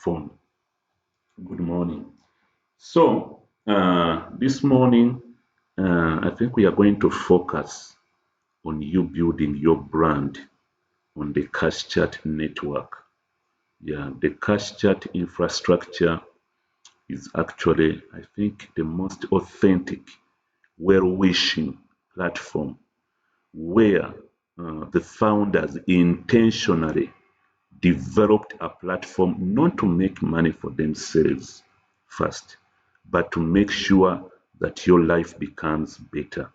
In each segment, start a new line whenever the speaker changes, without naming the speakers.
phone. Good morning. This morning, I think we are going to focus on you building your brand on the CashChat network. Yeah, the CashChat infrastructure is actually, I think, the most authentic, well-wishing platform where the founders intentionally developed a platform not to make money for themselves first, but to make sure that your life becomes better.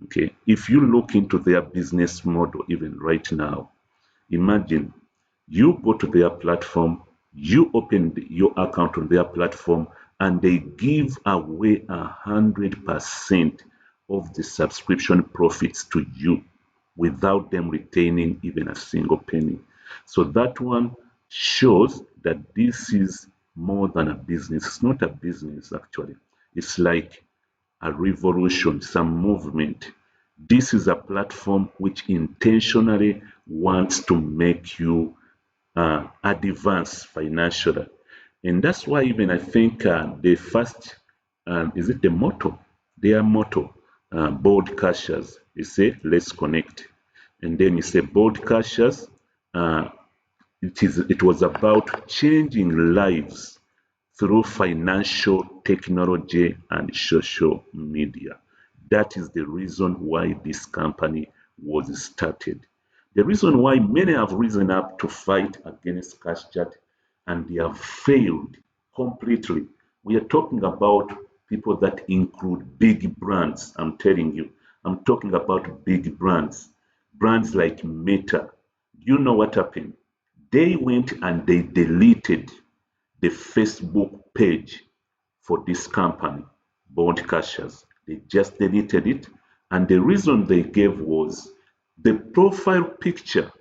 Okay, if you look into their business model, even right now, imagine you go to their platform, you open your account on their platform, and they give away 100% of the subscription profits to you without them retaining even a single penny. So that one shows that this is more than a business. It's not a business, actually. It's like a revolution, some movement. This is a platform which intentionally wants to make you advance financially. And that's why even I think the first, is it the motto? Their motto, bold cashers, they say, let's connect. And then you say bold cashers, uh, it was about changing lives through financial technology and social media. That is the reason why this company was started. The reason why many have risen up to fight against CashChat and they have failed completely. We are talking about people that include big brands. I'm telling you, I'm talking about big brands, brands like Meta. You know what happened? They went and they deleted the Facebook page for this company, Bond Cashers. They just deleted it. And the reason they gave was the profile picture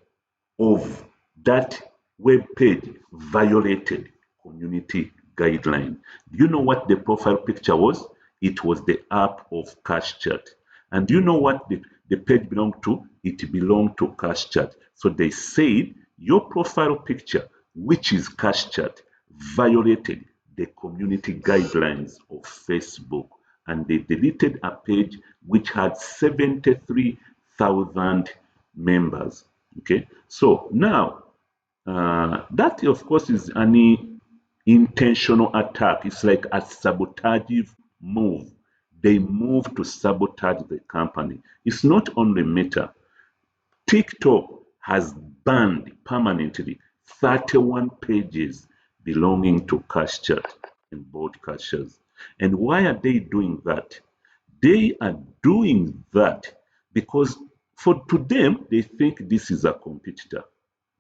of that web page violated community guideline. Do you know what the profile picture was? It was the app of CashChat. And do you know what the page belonged to? It belonged to CashChat. So they said your profile picture, which is CashChat, violated the community guidelines of Facebook. And they deleted a page which had 73,000 members. Okay, so now that of course is an intentional attack. It's like a sabotage move. They move to sabotage the company. It's not only Meta. TikTok has banned permanently 31 pages belonging to CashChat and broadcasters. And why are they doing that? They are doing that because to them, they think this is a competitor.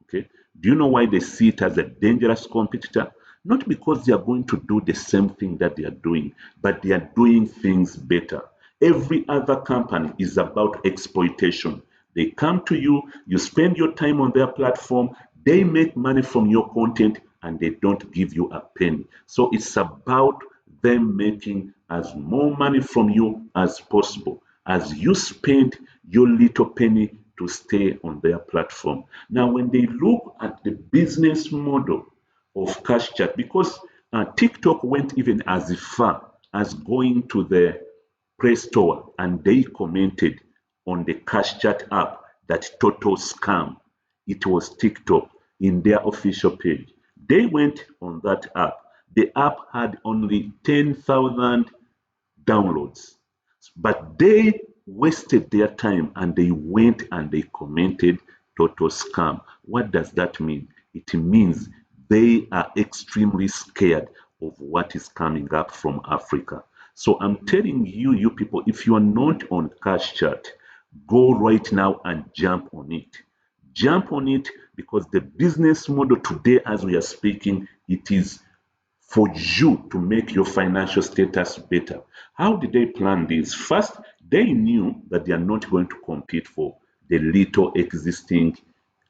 Okay. Do you know why they see it as a dangerous competitor? Not because they are going to do the same thing that they are doing, but they are doing things better. Every other company is about exploitation. They come to you, you spend your time on their platform, they make money from your content, and they don't give you a penny. So it's about them making as more money from you as possible as you spend your little penny to stay on their platform. Now, when they look at the business model of CashChat, because TikTok went even as far as going to the Play Store and they commented on the CashChat app that total scam. It was TikTok in their official page. They went on that app. The app had only 10,000 downloads. But they wasted their time and they went and they commented total scam. What does that mean? It means they are extremely scared of what is coming up from Africa. So I'm telling you, you people, if you are not on CashChat, go right now and jump on it. Jump on it because the business model today, as we are speaking, it is for you to make your financial status better. How did they plan this? First, they knew that they are not going to compete for the little existing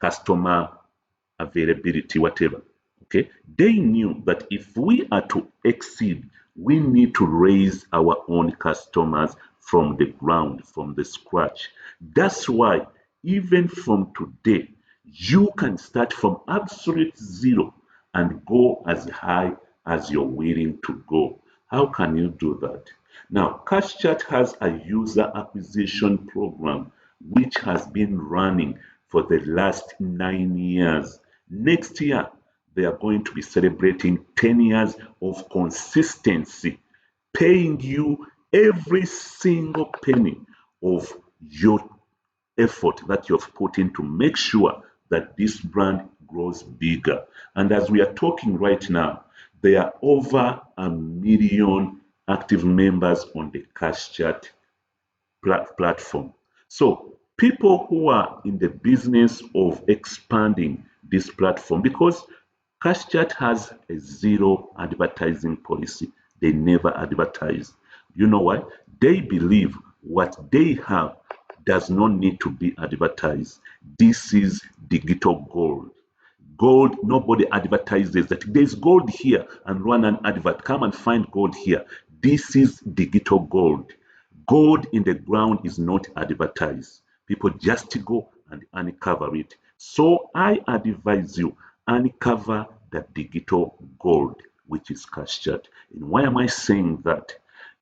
customer availability, whatever. Okay, they knew that if we are to exceed, we need to raise our own customers from the ground, from the scratch. That's why, even from today, you can start from absolute zero and go as high as you're willing to go. How can you do that? Now, CashChat has a user acquisition program which has been running for the last 9 years. Next year, they are going to be celebrating 10 years of consistency, paying you every single penny of your effort that you've put in to make sure that this brand grows bigger. And as we are talking right now, there are over 1 million active members on the CashChat platform. So people who are in the business of expanding this platform, because CashChat has a zero advertising policy. They never advertise. You know why? They believe what they have does not need to be advertised. This is digital gold. Gold, nobody advertises that there's gold here and run an advert. Come and find gold here. This is digital gold. Gold in the ground is not advertised. People just go and uncover it. So I advise you, uncover the digital gold, which is CashChat. And why am I saying that?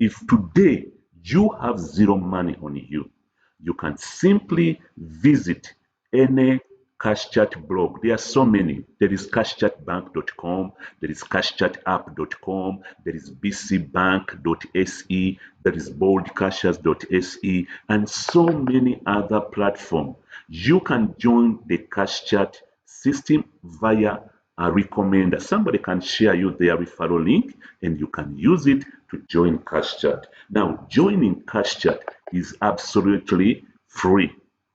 If today you have zero money on you, you can simply visit any CashChat blog. There are so many. There is cashchatbank.com, there is cashchatapp.com, there is bcbank.se, there is boldcashers.se, and so many other platforms. You can join the CashChat system via a recommender. Somebody can share you their referral link and you can use it to join CashChat. Now, joining CashChat is absolutely free,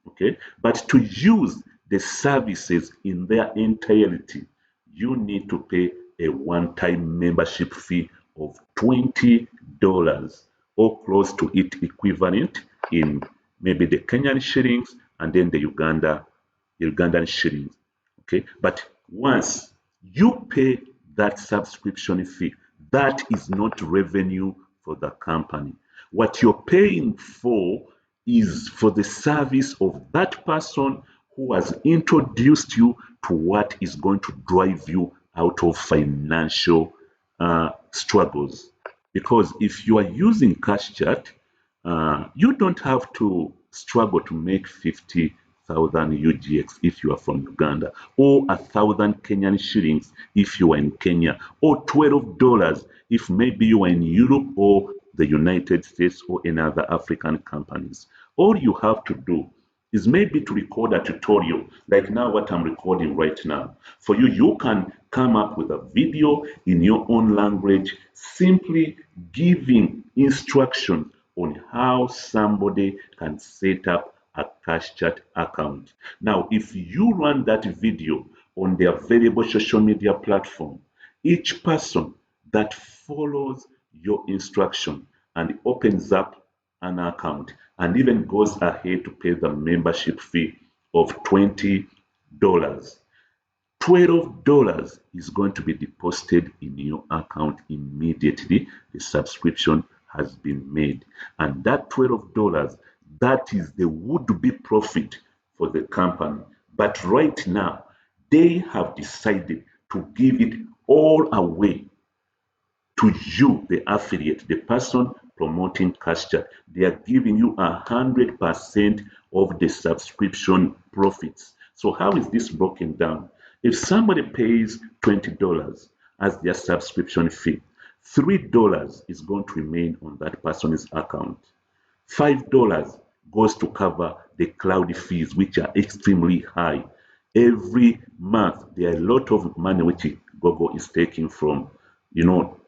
okay? But to use the services in their entirety, you need to pay a one-time membership fee of $20 or close to it equivalent in maybe the Kenyan shillings and then the Ugandan shillings. Okay, but once you pay that subscription fee, that is not revenue for the company. What you're paying for is for the service of that person who has introduced you to what is going to drive you out of financial struggles. Because if you are using CashChat, you don't have to struggle to make 50,000 UGX if you are from Uganda, or 1,000 Kenyan shillings if you are in Kenya, or $12 if maybe you are in Europe or the United States or in other African companies. All you have to do is maybe to record a tutorial like now what I'm recording right now. For you, you can come up with a video in your own language, simply giving instructions on how somebody can set up a CashChat account. Now, if you run that video on the available social media platform, each person that follows your instruction and opens up an account and even goes ahead to pay the membership fee of $20, $12 is going to be deposited in your account immediately. The subscription has been made. And that $12, that is the would-be profit for the company. But right now, they have decided to give it all away to you, the affiliate, the person promoting CashChat. They are giving you 100% of the subscription profits. So how is this broken down? If somebody pays $20 as their subscription fee, $3 is going to remain on that person's account. $5 goes to cover the cloud fees, which are extremely high. Every month, there are a lot of money which Google is taking from,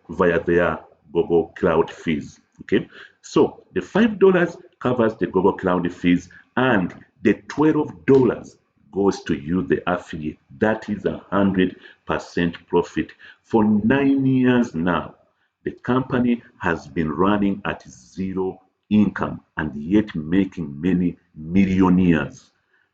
via their Google Cloud fees. Okay, so the $5 covers the Google Cloud fees, and the $12 goes to you, the affiliate. That is 100% profit. For 9 years now, the company has been running at zero income and yet making many millionaires.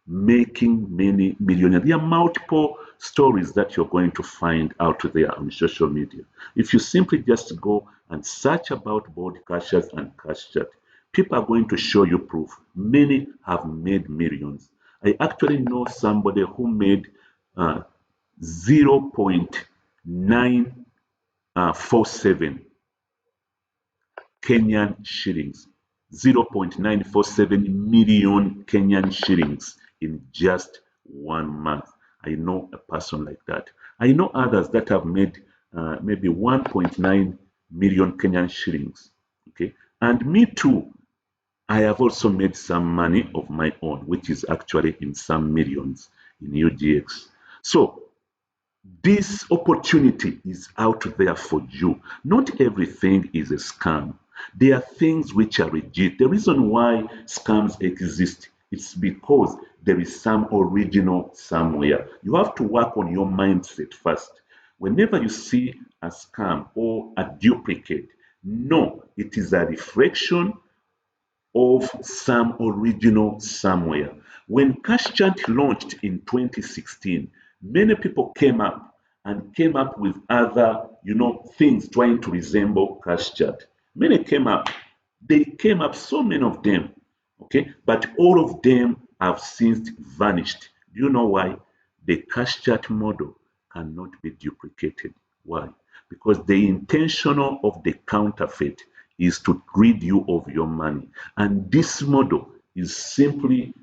There are multiple stories that you're going to find out there on social media. If you simply just go and search about broadcasters and CashChat, people are going to show you proof. Many have made millions. I actually know somebody who made 0. 0.947 Kenyan shillings, 0.947 million Kenyan shillings in just 1 month. I know a person like that. I know others that have made maybe 1.9 million Kenyan shillings. Okay, and me too. I have also made some money of my own, which is actually in some millions in UGX. So this opportunity is out there for you. Not everything is a scam. There are things which are legit. The reason why scams exist is because there is some original somewhere. You have to work on your mindset first. Whenever you see a scam or a duplicate, no, it is a reflection of some original somewhere. When CashChat launched in 2016, many people came up with other, things trying to resemble CashChat. Many came up. They came up, so many of them, okay? But all of them have since vanished. Do you know why? The CashChat model cannot be duplicated. Why? Because the intentional of the counterfeit is to rid you of your money. And this model is simply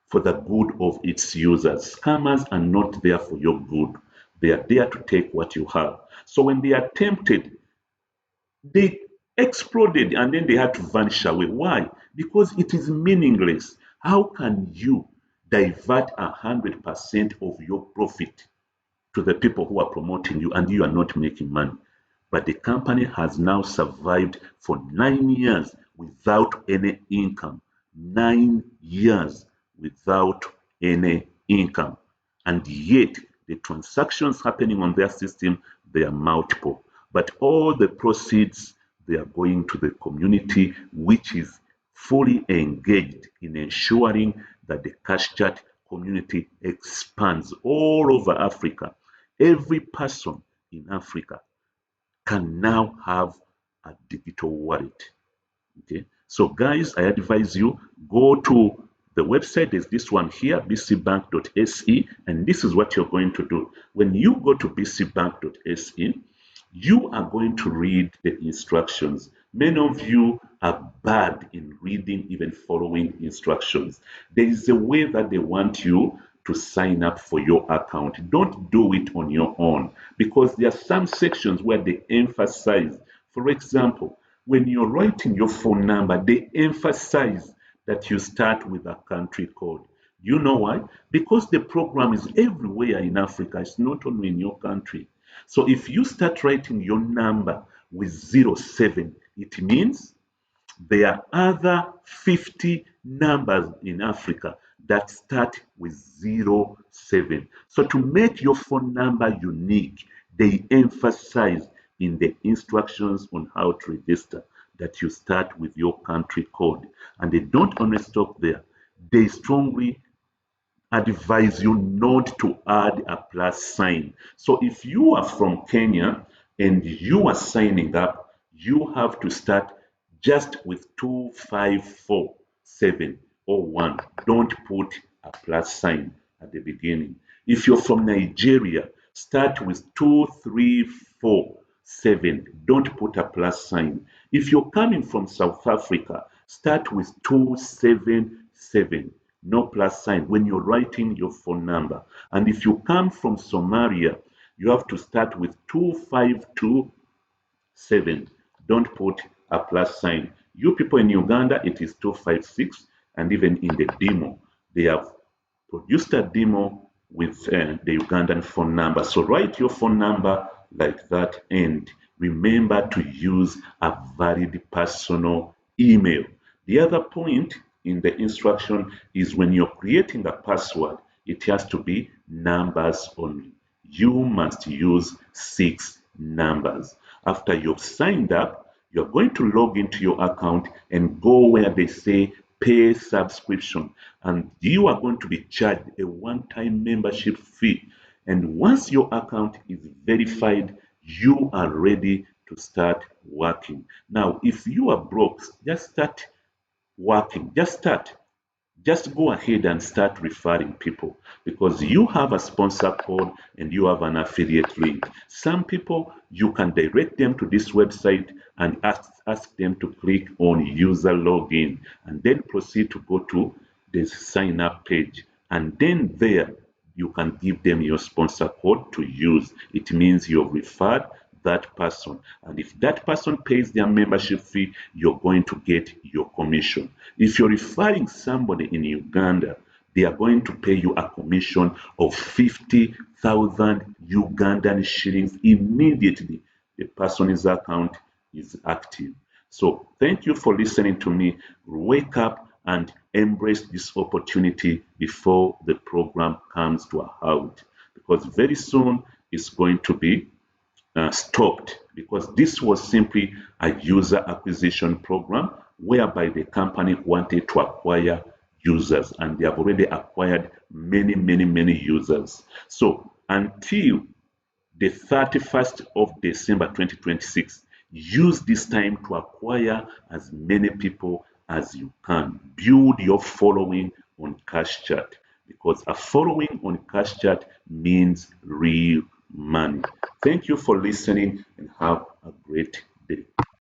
for the good of its users. Scammers are not there for your good. They are there to take what you have. So when they attempted, they exploded and then they had to vanish away. Why? Because it is meaningless. How can you divert 100% of your profit to the people who are promoting you and you are not making money? But the company has now survived for 9 years without any income. 9 years without any income. And yet, the transactions happening on their system, they are multiple. But all the proceeds, they are going to the community, which is fully engaged in ensuring that the CashChat community expands all over Africa. Every person in Africa can now have a digital wallet. Okay, so guys, I advise you go to the website. There's this one here, bcbank.se, and this is what you're going to do. When you go to bcbank.se, you are going to read the instructions. Many of you are bad in reading, even following instructions. There is a way that they want you to sign up for your account. Don't do it on your own because there are some sections where they emphasize. For example, when you're writing your phone number, they emphasize that you start with a country code. You know why? Because the program is everywhere in Africa, it's not only in your country. So if you start writing your number with 07, it means there are other 50 numbers in Africa that start with 07. So to make your phone number unique, they emphasize in the instructions on how to register that you start with your country code. And they don't only stop there. They strongly advise you not to add a plus sign. So if you are from Kenya and you are signing up, you have to start just with 2547 or 1. Don't put a plus sign at the beginning. If you're from Nigeria, start with 2347. Don't put a plus sign. If you're coming from South Africa, start with 277. No plus sign when you're writing your phone number. And if you come from Somalia, you have to start with 2527. Don't put a plus sign. You people in Uganda, it is 256. And even in the demo, they have produced a demo with the Ugandan phone number. So write your phone number like that and remember to use a valid personal email. The other point in the instruction is when you're creating a password, it has to be numbers only. You must use 6 numbers. After you've signed up, you're going to log into your account and go where they say pay subscription, and you are going to be charged a one-time membership fee. And once your account is verified, you are ready to start working. Now, if you are broke, just start working. Just start. just go ahead and start referring people because you have a sponsor code and you have an affiliate link. Some people, you can direct them to this website and ask them to click on user login and then proceed to go to the sign up page. And then there, you can give them your sponsor code to use. It means you've referred that person. And if that person pays their membership fee, you're going to get your commission. If you're referring somebody in Uganda, they are going to pay you a commission of 50,000 Ugandan shillings immediately the person's account is active. So thank you for listening to me. Wake up and embrace this opportunity before the program comes to a halt because very soon it's going to be stopped because this was simply a user acquisition program whereby the company wanted to acquire users and they have already acquired many users. So until the 31st of December 2026, use this time to acquire as many people as you can. Build your following on CashChat because a following on CashChat means real money. Thank you for listening and have a great day.